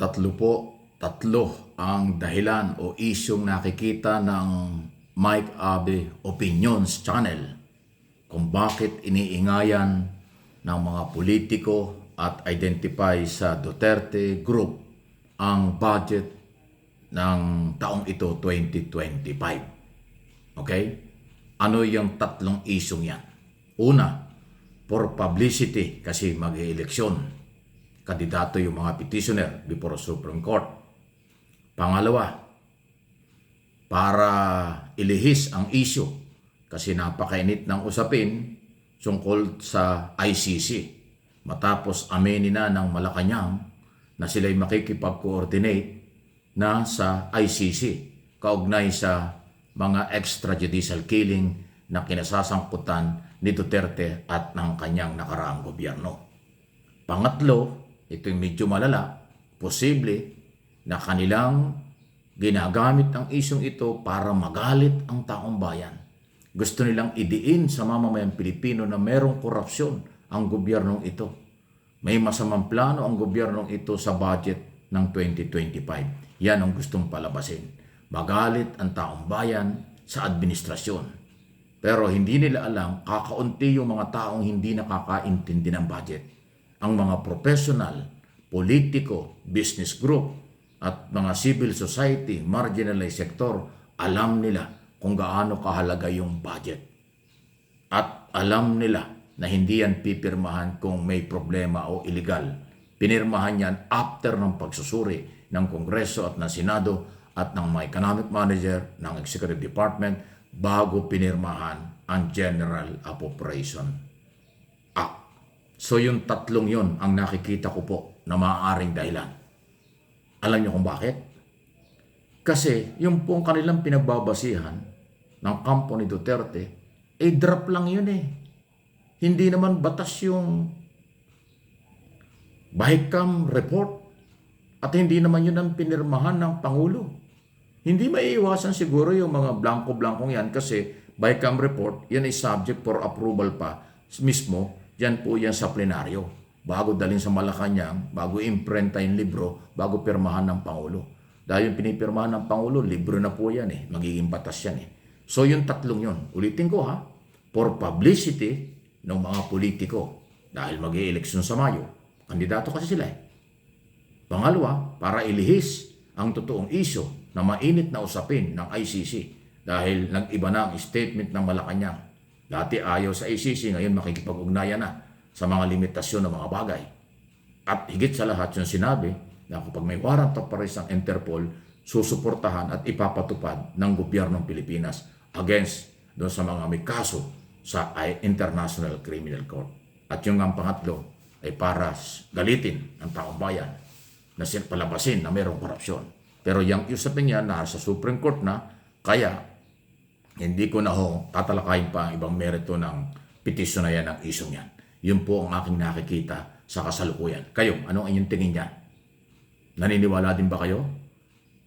Tatlo ang dahilan o isyong nakikita ng Mike Abe Opinions Channel kung bakit iniingayan ng mga politiko at identify sa Duterte Group ang budget ng taong ito 2025. Okay? Ano yung tatlong isyong yan? Una, for publicity kasi mag-eleksyon. Kandidato yung mga petitioner before Supreme Court. Pangalawa, para ilihis ang issue kasi napakainit ng usapin tungkol sa ICC. Matapos aminin na ng Malacanang na sila'y makikipag-coordinate na sa ICC kaugnay sa mga extrajudicial killing na kinasasangkutan ni Duterte at ng kanyang nakaraang gobyerno. Pangatlo, ito yung medyo malala, posible na kanilang ginagamit ang isyong ito para magalit ang taong bayan. Gusto nilang idiin sa mamamayang Pilipino na merong korupsyon ang gobyernong ito. May masamang plano ang gobyernong ito sa budget ng 2025. Yan ang gustong palabasin. Magalit ang taong bayan sa administrasyon. Pero hindi nila alam, kakaunti yung mga taong hindi nakakaintindi ng budget. Ang mga professional, politiko, business group, at mga civil society, marginalized sector, alam nila kung gaano kahalaga yung budget. At alam nila na hindi yan pipirmahan kung may problema o illegal. Pinirmahan yan after ng pagsusuri ng Kongreso at ng Senado at ng mga economic manager ng Executive Department bago pinirmahan ang General Appropriation Act. So yung tatlong yon ang nakikita ko po na maaaring dahilan. Alam niyo kung bakit? Kasi yung pong kanilang pinagbabasihan ng kampo ni Duterte, draft lang yun eh. Hindi naman batas yung BICAM report at hindi naman yun ang pinirmahan ng Pangulo. Hindi maiiwasan siguro yung mga blanco-blankong yan kasi BICAM report, yan ay subject for approval pa mismo. Yan po yan sa plenaryo. Bago dalhin sa Malacanang, bago imprenta yung libro, bago pirmahan ng Pangulo. Dahil yung pinipirmahan ng Pangulo, libro na po yan eh. Magiging batas yan eh. So yung tatlong yon, ulitin ko ha, for publicity ng mga politiko. Dahil mag-i-eleksyon sa Mayo, kandidato kasi sila eh. Pangalawa, para ilihis ang totoong isyo na mainit na usapin ng ICC. Dahil nag-iba na ang statement ng Malacanang. Dati ayaw sa ICC, ngayon makikipag-ugnayan na sa mga limitasyon ng mga bagay. At higit sa lahat yung sinabi na kapag may warrant of arrest ang Interpol, susuportahan at ipapatupad ng gobyernong Pilipinas against doon sa mga may kaso sa International Criminal Court. At yung ang pangatlo ay para galitin ang taong bayan na palabasin na mayroong korupsyon. Pero yung usapin niya na sa Supreme Court na, kaya hindi ko na tatalakayin pa ang ibang merito ng petisyon na yan ng isyong yan. Yun po ang aking nakikita sa kasalukuyan. Kayo, anong inyong tingin yan? Naniniwala din ba kayo?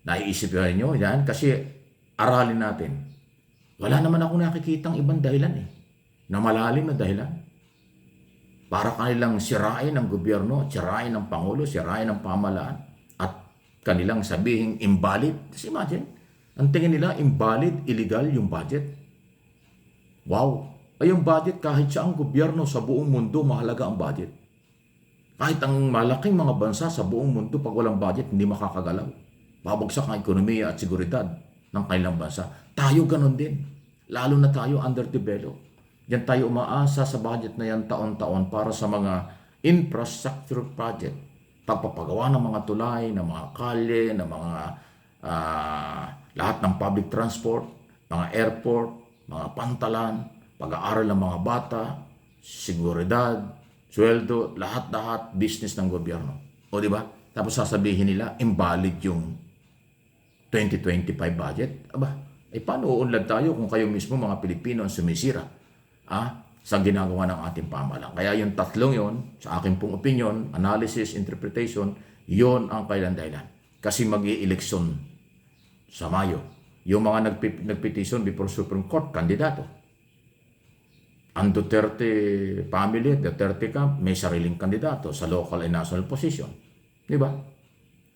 Naiisip ba nyo yan? Kasi aralin natin. Wala naman ako nakikitang ibang dahilan eh. Na malalim na dahilan. Para kanilang sirain ng gobyerno, sirain ng Pangulo, sirain ng pamahalaan, at kanilang sabihing invalid. Just imagine, ang tingin nila invalid, illegal yung budget. Wow! Ay yung budget, kahit sa ang gobyerno sa buong mundo, mahalaga ang budget. Kahit ang malaking mga bansa sa buong mundo, pag walang budget, hindi makakagalaw. Babagsak ang ekonomiya at seguridad ng kanilang bansa. Tayo ganun din. Lalo na tayo underdeveloped. Yan tayo umaasa sa budget na yan taon-taon para sa mga infrastructure project. Pagpapagawa ng mga tulay, ng mga kalye, ng mga lahat ng public transport, mga airport, mga pantalan, pag-aaral ng mga bata, seguridad, sweldo, lahat-lahat business ng gobyerno. O di ba? Tapos sasabihin nila, invalid yung 2025 budget. Aba, paano uunlad tayo kung kayo mismo mga Pilipino ang sumisira sa ginagawa ng ating pamahalaan? Kaya yung tatlong yon, sa aking pong opinion, analysis, interpretation, yon ang kailan dahilan. Kasi mag-i-eleksyon sa Mayo. Yung mga nagpetisyon before Supreme Court, kandidato. Ang Duterte family, Duterte camp, may sariling kandidato sa local and national position. Di ba?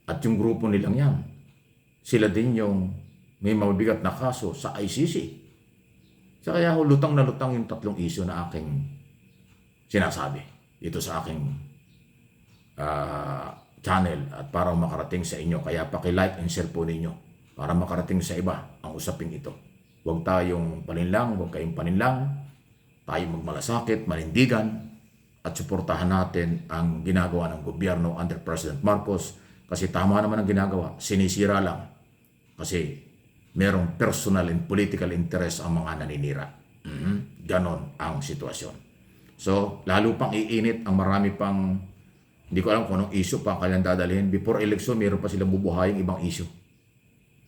At yung grupo nilang yan, sila din yung may mabibigat na kaso sa ICC. So kaya lutang na lutang yung tatlong issue na aking sinasabi dito sa aking channel at para makarating sa inyo. Kaya paki-like and share po ninyo para makarating sa iba ang usaping ito. Huwag tayong paninlang, huwag kayong paninlang. Tayo magmalasakit, manindigan at suportahan natin ang ginagawa ng gobyerno under President Marcos kasi tama naman ang ginagawa. Sinisira lang kasi merong personal and political interest ang mga naninira. Ganon ang sitwasyon. So, lalo pang iinit ang marami pang, hindi ko alam kung anong issue pa kailan dadalhin. Before election, meron pa silang bubuhayin ibang issue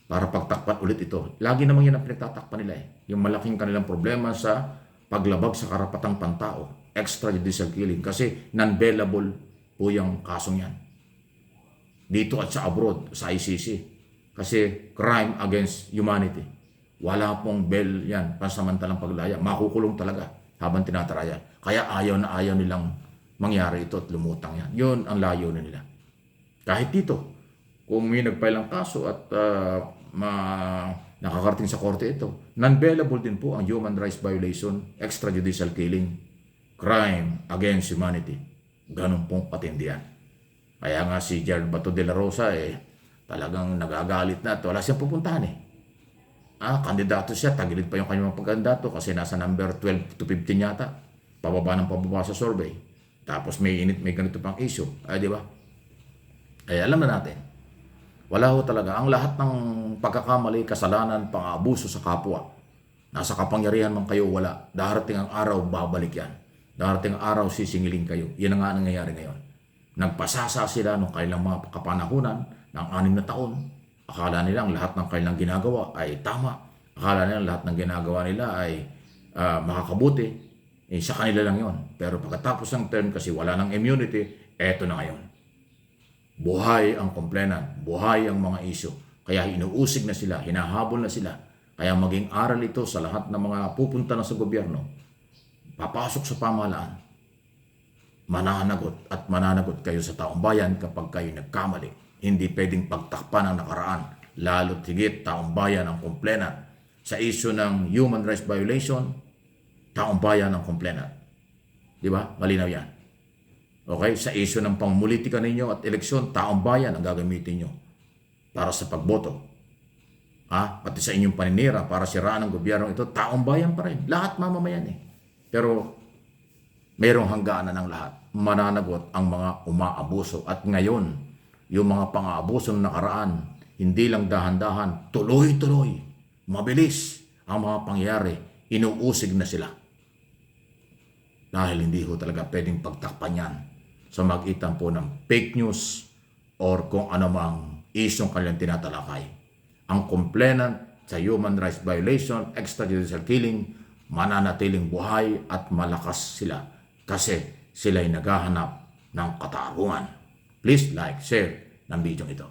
para pagtakpan ulit ito. Lagi naman yan ang pinagtatakpan nila Yung malaking kanilang problema sa paglabag sa karapatang pantao, extrajudicial killing, kasi non-bailable po yung kasong yan. Dito at sa abroad, sa ICC. Kasi crime against humanity. Wala pong bail yan, pansamantalang paglaya. Makukulong talaga habang tinataraya. Kaya ayaw na ayaw nilang mangyari ito at lumutang yan. Yun ang layo na nila. Kahit dito, kung may nagpailang kaso at nakakarating sa korte ito, non-bailable din po ang human rights violation, extrajudicial killing, crime against humanity. Ganun pong patindi yan. Kaya nga si Gerald Bato de la Rosa talagang nagagalit na at wala siyang pupuntahan kandidato siya, tagilid pa yung kanyang pagkandidato kasi nasa number 12 to 15 yata. Pababa ng pababa sa survey. Tapos may ganito pang issue. Di ba? Alam na natin. Wala ho talaga. Ang lahat ng pagkakamali, kasalanan, pang-abuso sa kapwa. Nasa kapangyarihan man kayo, wala. Darating ang araw, babalik yan. Darating ang araw, sisingilin kayo. Yan ang nga nangyayari ngayon. Nagpasasa sila nung kailang mga kapanahunan ng 6 na taon. Akala nila ang lahat ng kailang ginagawa ay tama. Akala nila lahat ng ginagawa nila ay makakabuti. Sa kanila lang yon. Pero pagkatapos ng term kasi wala ng immunity, eto na ngayon. Buhay ang complainant, buhay ang mga issue. Kaya inuusig na sila, hinahabol na sila. Kaya maging aral ito sa lahat ng mga pupunta na sa gobyerno. Papasok sa pamahalaan. Mananagot kayo sa taong bayan kapag kayo nagkamali. Hindi pwedeng pagtakpan ang nakaraan. Lalo't higit taong bayan ang complainant. Sa issue ng human rights violation, taong bayan ang complainant. Di ba? Malinaw yan. Okay? Sa issue ng pangmulitika ninyo at eleksyon, taong bayan ang gagamitin nyo para sa pagboto. Pati sa inyong paninira para siraan ng gobyerno ito, taong bayan pa rin. Lahat mamamayan Pero mayroong hangganan ng lahat. Mananagot ang mga umaabuso. At ngayon, yung mga pang-aabuso ng nakaraan, hindi lang dahan-dahan, tuloy-tuloy, mabilis ang mga pangyayari, inuusig na sila. Dahil hindi ho talaga pwedeng pagtakpan yan sa magitan po ng fake news or kung anumang isyong kanilang tinatalakay. Ang complainant sa human rights violation, extrajudicial killing, mananatiling buhay at malakas sila kasi sila'y naghahanap ng katarungan. Please like, share ng video ito.